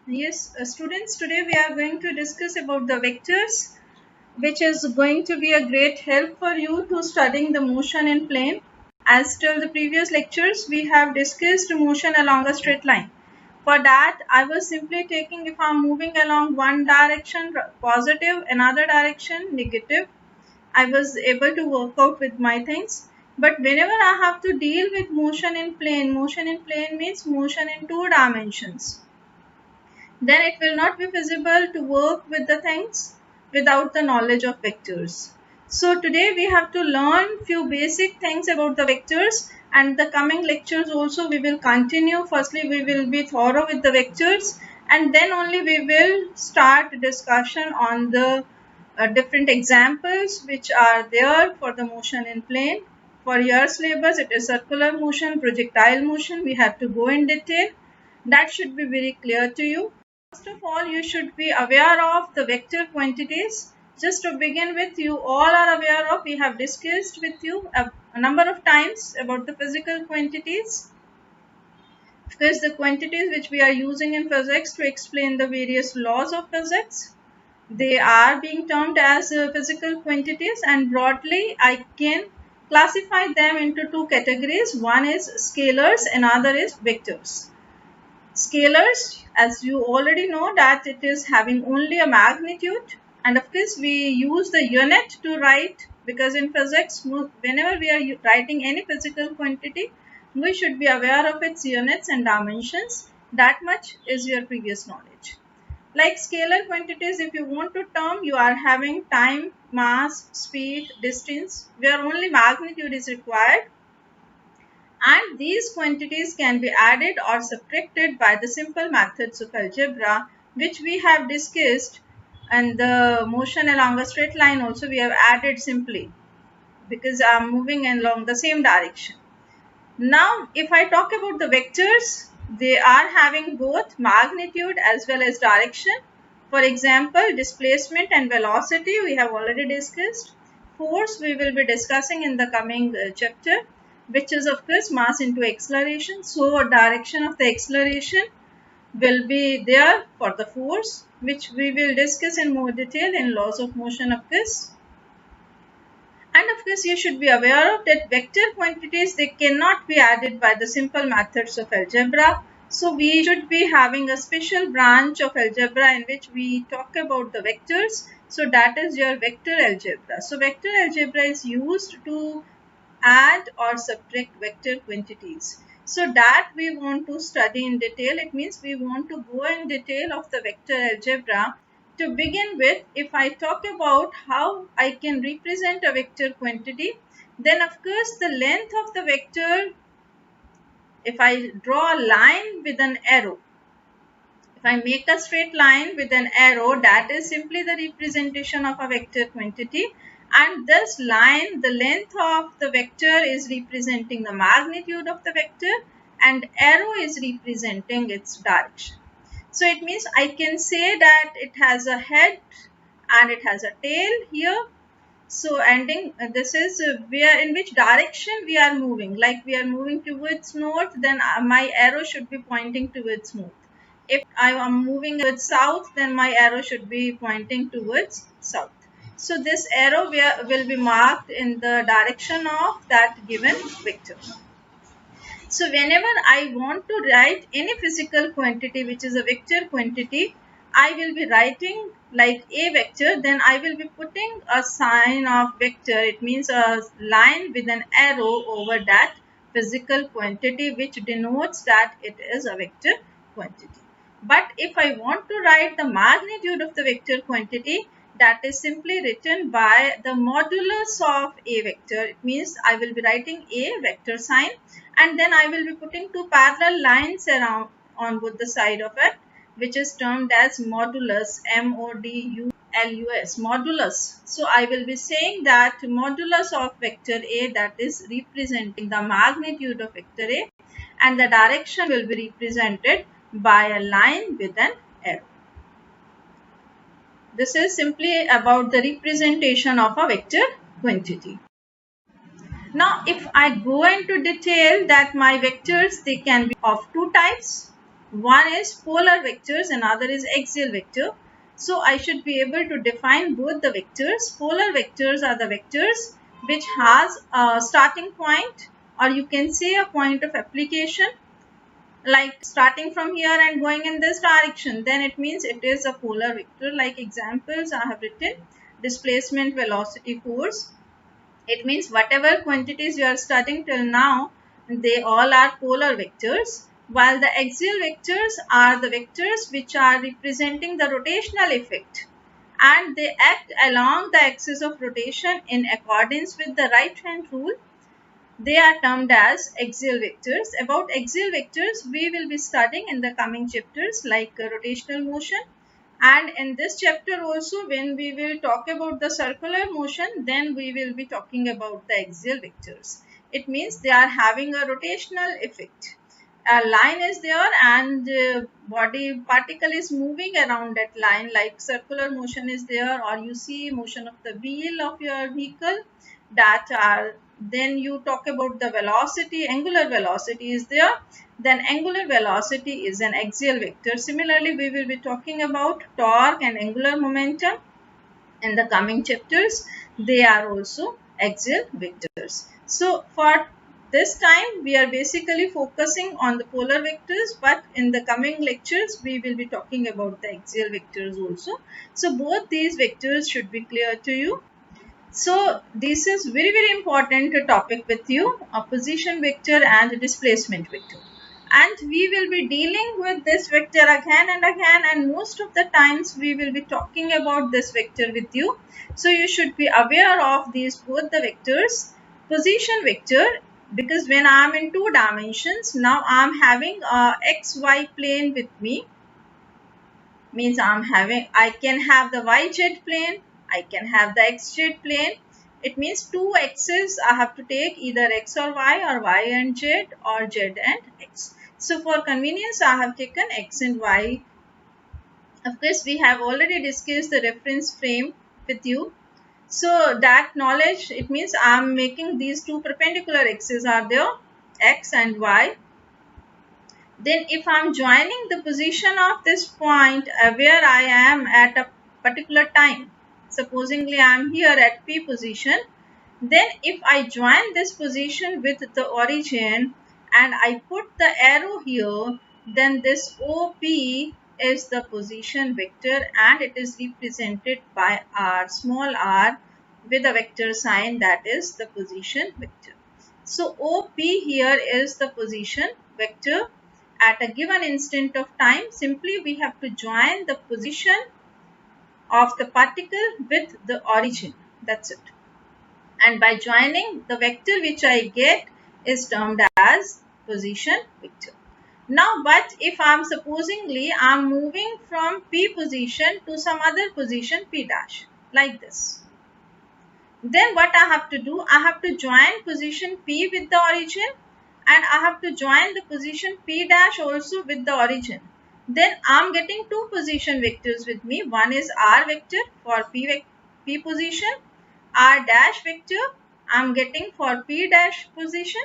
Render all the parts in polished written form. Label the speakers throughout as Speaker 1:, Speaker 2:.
Speaker 1: Yes, students, today we are going to discuss about the vectors, which is going to be a great help for you to studying the motion in plane. As till the previous lectures, we have discussed motion along a straight line. For that, I was simply taking if I am moving along one direction positive, another direction negative, I was able to work out with my things. But whenever I have to deal with motion in plane means motion in two dimensions, then it will not be feasible to work with the things without the knowledge of vectors. So today we have to learn few basic things about the vectors, and the coming lectures also we will continue. Firstly, we will be thorough with the vectors, and then only we will start discussion on the different examples which are there for the motion in plane. For your syllabus, it is circular motion, projectile motion. We have to go in detail. That should be very clear to you. First of all, you should be aware of the vector quantities. Just to begin with, you all are aware of, we have discussed with you a number of times about the physical quantities. Because the quantities which we are using in physics to explain the various laws of physics, they are being termed as physical quantities, and broadly I can classify them into two categories. One is scalars, another is vectors. Scalars, as you already know, that it is having only a magnitude, and of course we use the unit to write, because in physics whenever we are writing any physical quantity, we should be aware of its units and dimensions. That much is your previous knowledge. Like scalar quantities, if you want to term, you are having time, mass, speed, distance, where only magnitude is required, and these quantities can be added or subtracted by the simple methods of algebra, which we have discussed. And the motion along a straight line also we have added simply, because I am moving along the same direction. Now if I talk about the vectors, they are having both magnitude as well as direction. For example, displacement and velocity we have already discussed. Force we will be discussing in the coming chapter, which is of course mass into acceleration. So direction of the acceleration will be there for the force, which we will discuss in more detail in laws of motion of course. And of course, you should be aware of that vector quantities, they cannot be added by the simple methods of algebra. So we should be having a special branch of algebra in which we talk about the vectors. So that is your vector algebra. So vector algebra is used to add or subtract vector quantities. So that we want to study in detail. It means we want to go in detail of the vector algebra. To begin with, if I talk about how I can represent a vector quantity, then of course the length of the vector, if I draw a line with an arrow, if I make a straight line with an arrow, that is simply the representation of a vector quantity. And this line, the length of the vector is representing the magnitude of the vector, and arrow is representing its direction. So it means I can say that it has a head and it has a tail here. So ending, this is where in which direction we are moving. Like we are moving towards north, then my arrow should be pointing towards north. If I am moving towards south, then my arrow should be pointing towards south. So this arrow will be marked in the direction of that given vector. So whenever I want to write any physical quantity which is a vector quantity, I will be writing like a vector, then I will be putting a sign of vector. It means a line with an arrow over that physical quantity, which denotes that it is a vector quantity. But if I want to write the magnitude of the vector quantity, that is simply written by the modulus of a vector. It means I will be writing a vector sign, and then I will be putting two parallel lines around on both the side of it, which is termed as modulus, modulus, modulus. So I will be saying that modulus of vector A, that is representing the magnitude of vector A, and the direction will be represented by a line with an arrow. This is simply about the representation of a vector quantity. Now, if I go into detail that my vectors, they can be of two types. One is polar vectors, another is axial vector. So I should be able to define both the vectors. Polar vectors are the vectors which has a starting point, or you can say a point of application, like starting from here and going in this direction, then it means it is a polar vector. Like examples I have written: displacement, velocity, force. It means whatever quantities you are studying till now, they all are polar vectors, while the axial vectors are the vectors which are representing the rotational effect, and they act along the axis of rotation in accordance with the right hand rule. They are termed as axial vectors. About axial vectors, we will be studying in the coming chapters, like rotational motion. And in this chapter also, when we will talk about the circular motion, then we will be talking about the axial vectors. It means they are having a rotational effect. A line is there and body particle is moving around that line, like circular motion is there, or you see motion of the wheel of your vehicle, that are. Then you talk about the velocity, angular velocity is there, then angular velocity is an axial vector. Similarly, we will be talking about torque and angular momentum in the coming chapters. They are also axial vectors. So for this time, we are basically focusing on the polar vectors, but in the coming lectures, we will be talking about the axial vectors also. So both these vectors should be clear to you. So this is very important topic with you, a position vector and a displacement vector. And we will be dealing with this vector again and again, and most of the times we will be talking about this vector with you. So you should be aware of these both the vectors. Position vector, because when I am in two dimensions, now I am having a xy plane with me, means I can have the yz plane, I can have the xz plane. It means two x's I have to take, either x or y, or y and z, or z and x. So for convenience I have taken x and y. Of course, we have already discussed the reference frame with you. So that knowledge, it means I am making these two perpendicular axes are there, x and y. Then if I am joining the position of this point where I am at a particular time, supposingly I am here at P position, then if I join this position with the origin and I put the arrow here, then this OP is the position vector, and it is represented by r, small r, with a vector sign, that is the position vector. So OP here is the position vector. At a given instant of time, simply we have to join the position of the particle with the origin. That's it. And by joining, the vector which I get is termed as position vector. Now, but if I am supposingly I am moving from P position to some other position P dash, like this, then what I have to do, I have to join position P with the origin, and I have to join the position P dash also with the origin. Then I am getting two position vectors with me. One is R vector for P position, R dash vector I am getting for P dash position.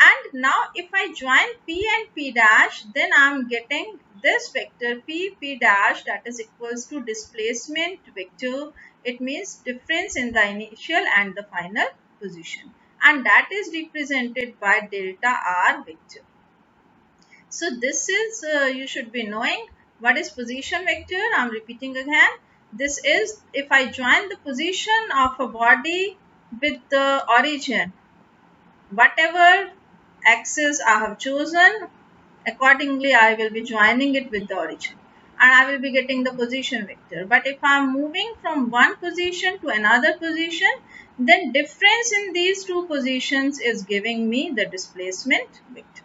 Speaker 1: And now if I join P and P dash, then I am getting this vector P dash, that is equals to displacement vector. It means difference in the initial and the final position, and that is represented by delta R vector. So this is, you should be knowing what is position vector. I am repeating again. This is if I join the position of a body with the origin, whatever axis I have chosen, accordingly I will be joining it with the origin, and I will be getting the position vector. But if I am moving from one position to another position, then difference in these two positions is giving me the displacement vector.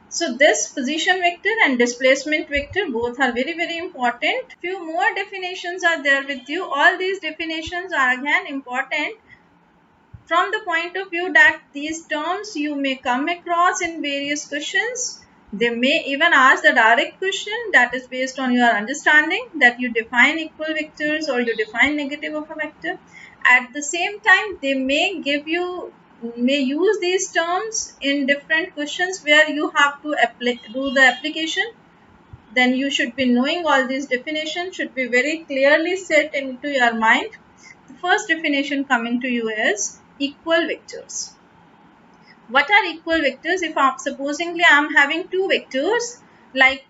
Speaker 1: So this position vector and displacement vector both are very important. Few more definitions are there with you. All these definitions are again important from the point of view that these terms you may come across in various questions. They may even ask the direct question, that is based on your understanding, that you define equal vectors or you define negative of a vector. At the same time, they may give you may use these terms in different questions where you have to do the application. Then you should be knowing all these definitions, should be very clearly set into your mind. The first definition coming to you is equal vectors. What are equal vectors? If supposingly I am having two vectors, like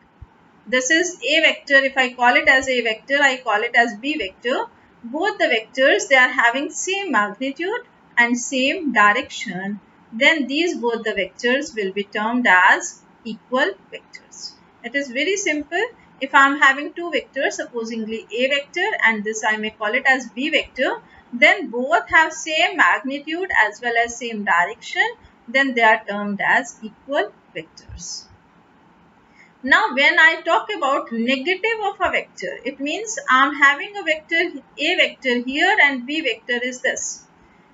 Speaker 1: this is a vector, if I call it as a vector, I call it as b vector. Both the vectors, they are having same magnitude and same direction. Then these both the vectors will be termed as equal vectors. It is very simple. If I am having two vectors, supposingly a vector and this I may call it as b vector, then both have same magnitude as well as same direction, then they are termed as equal vectors. Now, when I talk about negative of a vector, it means I am having a vector, a vector here and b vector is this.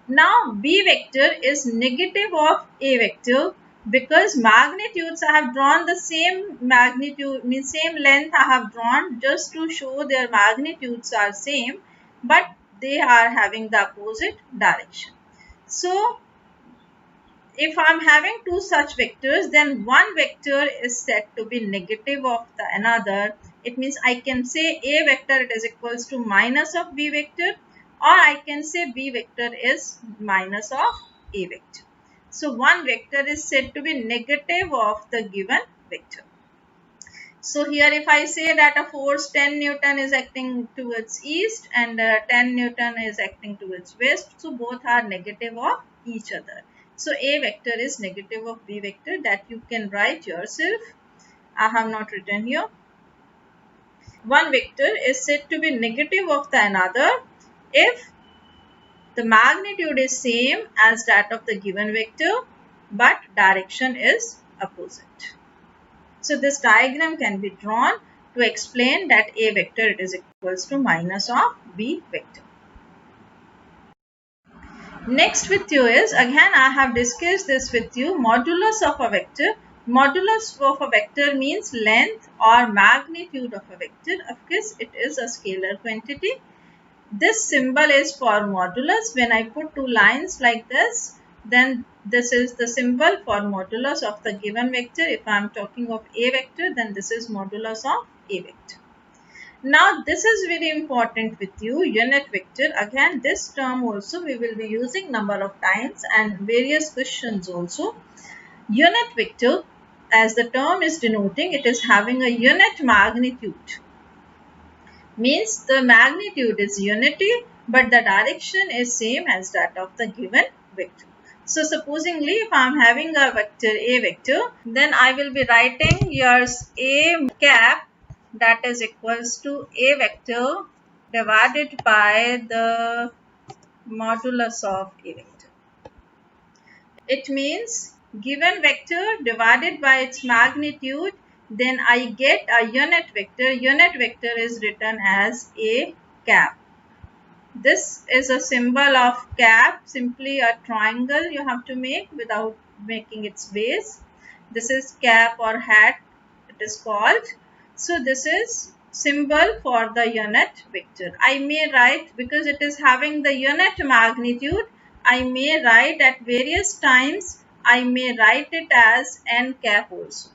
Speaker 1: Now, b vector is negative of a vector because magnitudes I have drawn the same magnitude, means same length I have drawn just to show their magnitudes are same, but they are having the opposite direction. So, if I am having two such vectors, then one vector is said to be negative of the another. It means I can say a vector it is equals to minus of b vector, or I can say b vector is minus of a vector. So one vector is said to be negative of the given vector. So here if I say that a force 10 Newton is acting towards east and 10 Newton is acting towards west, so both are negative of each other. So a vector is negative of b vector, that you can write yourself. I have not written here. One vector is said to be negative of the another if the magnitude is same as that of the given vector but direction is opposite. So this diagram can be drawn to explain that a vector it is equals to minus of b vector. Next with you is, again I have discussed this with you, modulus of a vector. Modulus of a vector means length or magnitude of a vector. Of course, it is a scalar quantity. This symbol is for modulus. When I put two lines like this, then this is the symbol for modulus of the given vector. If I am talking of a vector, then this is modulus of a vector. Now this is very important with you, unit vector. Again, this term also we will be using number of times and various questions also. Unit vector, as the term is denoting, it is having a unit magnitude. Means the magnitude is unity but the direction is same as that of the given vector. So supposingly if I am having a vector a vector, then I will be writing here's a cap, that is equals to a vector divided by the modulus of a vector. It means given vector divided by its magnitude, then I get a unit vector. Unit vector is written as a cap. This is a symbol of cap, simply a triangle you have to make without making its base. This is cap or hat, it is called. So this is symbol for the unit vector. I may write, because it is having the unit magnitude, I may write at various times, I may write it as n cap also.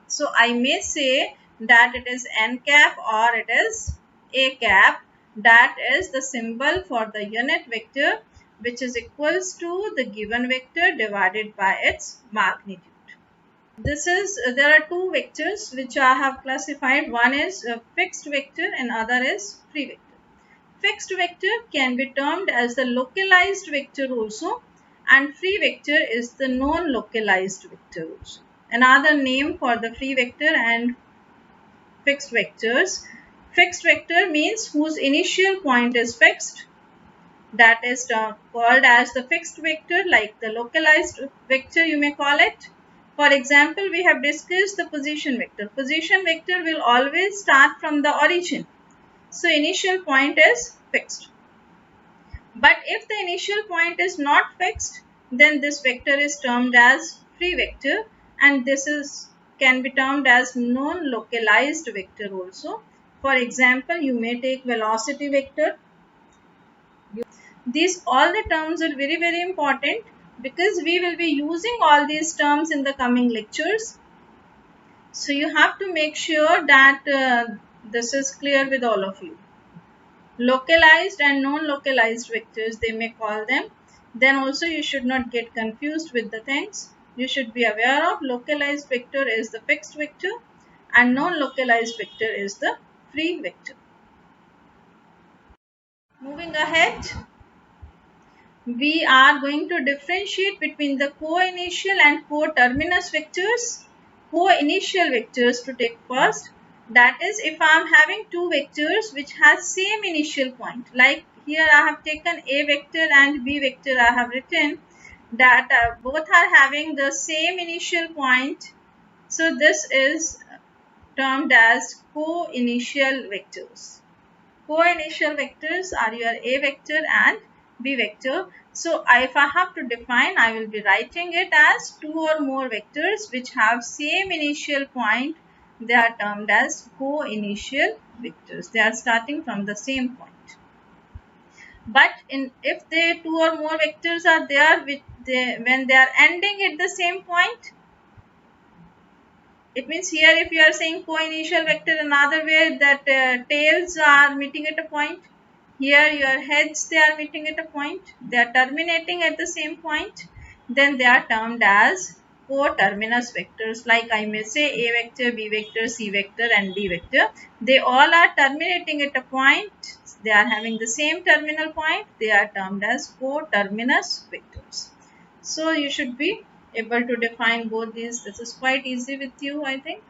Speaker 1: So I may say that it is n cap or it is a cap. That is the symbol for the unit vector, which is equals to the given vector divided by its magnitude. This is, there are two vectors which I have classified. One is a fixed vector and other is free vector. Fixed vector can be termed as the localized vector also, and free vector is the non-localized vector also. Another name for the free vector and fixed vectors. Fixed vector means whose initial point is fixed. That is called as the fixed vector, like the localized vector you may call it. For example, we have discussed the position vector. Position vector will always start from the origin. So initial point is fixed. But if the initial point is not fixed, then this vector is termed as free vector, and this can be termed as non-localized vector also. For example, you may take velocity vector. These all the terms are very important because we will be using all these terms in the coming lectures. So you have to make sure that this is clear with all of you. Localized and non-localized vectors, they may call them. Then also you should not get confused with the things. You should be aware of localized vector is the fixed vector and non-localized vector is the free vector. Moving ahead, we are going to differentiate between the co-initial and co-terminus vectors. Co-initial vectors to take first. That is, if I am having two vectors which has same initial point, like here I have taken A vector and B vector, I have written that both are having the same initial point. So this is termed as co-initial vectors. Co-initial vectors are your A vector and B vector. So if I have to define, I will be writing it as two or more vectors which have same initial point. They are termed as co-initial vectors. They are starting from the same point. But if the two or more vectors are there when they are ending at the same point, it means here if you are saying co-initial vector another way, that tails are meeting at a point. Here your heads, they are meeting at a point. They are terminating at the same point. Then they are termed as co-terminus vectors. Like I may say A vector, B vector, C vector and D vector. They all are terminating at a point. They are having the same terminal point. They are termed as co-terminus vectors. So you should be able to define both these. This is quite easy with you, I think.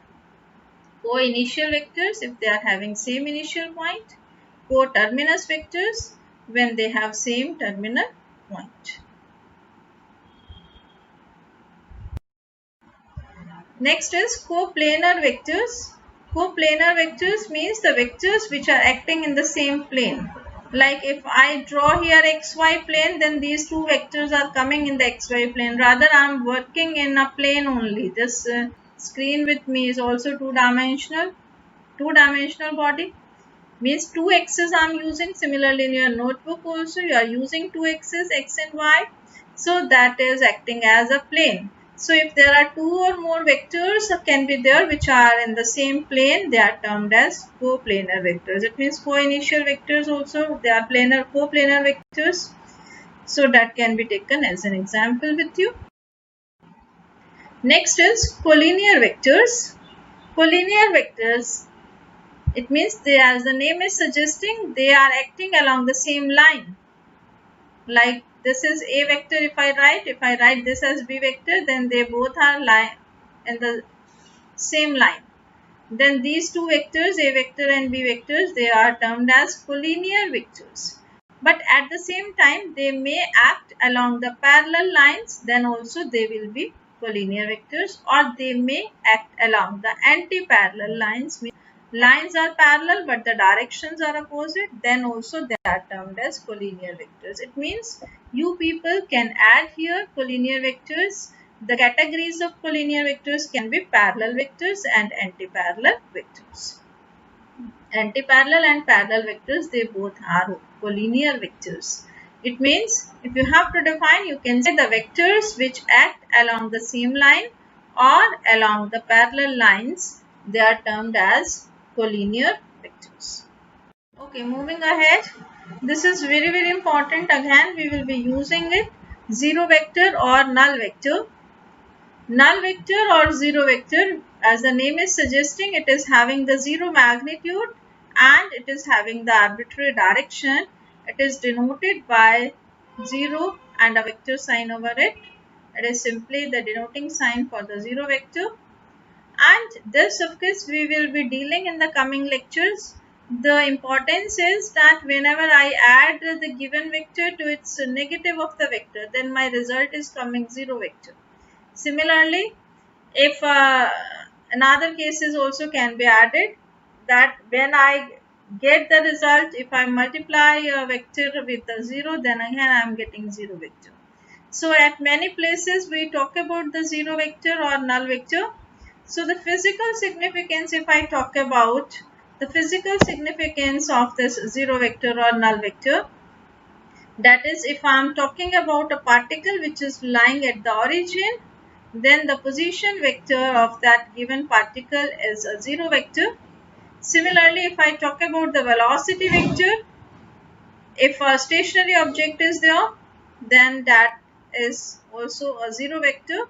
Speaker 1: Co-initial vectors if they are having same initial point. Co-terminus vectors when they have same terminal point. Next is coplanar vectors. Coplanar vectors means the vectors which are acting in the same plane. Like if I draw here xy plane, then these two vectors are coming in the xy plane. Rather, I am working in a plane only. This screen with me is also two-dimensional body. Means two axes I am using. Similarly, in your notebook also, you are using two axes, x and y. So that is acting as a plane. So if there are two or more vectors can be there which are in the same plane, they are termed as coplanar vectors. It means co-initial vectors also, they are coplanar vectors. So that can be taken as an example with you. Next is collinear vectors. Collinear vectors, it means they, as the name is suggesting, they are acting along the same line. Like this is A vector if I write this as B vector, then they both are in the same line. Then these two vectors, A vector and B vectors, they are termed as collinear vectors. But at the same time, they may act along the parallel lines, then also they will be collinear vectors, or they may act along the anti-parallel lines. Lines are parallel but the directions are opposite, then also they are termed as collinear vectors. It means you people can add here collinear vectors. The categories of collinear vectors can be parallel vectors and anti-parallel vectors. Anti-parallel and parallel vectors, they both are collinear vectors. It means if you have to define, you can say the vectors which act along the same line or along the parallel lines, they are termed as collinear vectors. Okay, moving ahead. This is very important. Again, we will be using it. Zero vector or null vector. Null vector or zero vector, as the name is suggesting, it is having the zero magnitude and it is having the arbitrary direction. It is denoted by 0 and a vector sign over it. It is simply the denoting sign for the zero vector. And this, of course, we will be dealing in the coming lectures. The importance is that whenever I add the given vector to its negative of the vector, then my result is coming zero vector. Similarly, if another cases also can be added, that when I get the result, if I multiply a vector with a 0, then again I am getting 0 vector. So at many places we talk about the 0 vector or null vector. So the physical significance, if I talk about the physical significance of this 0 vector or null vector, That is, if I am talking about a particle which is lying at the origin, then the position vector of that given particle is a 0 vector. Similarly, if I talk about the velocity vector, if a stationary object is there, then that is also a 0 vector.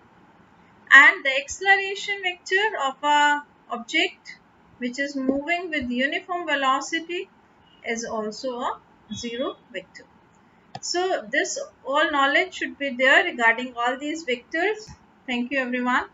Speaker 1: And the acceleration vector of a object which is moving with uniform velocity is also a 0 vector. So this all knowledge should be there regarding all these vectors. Thank you everyone.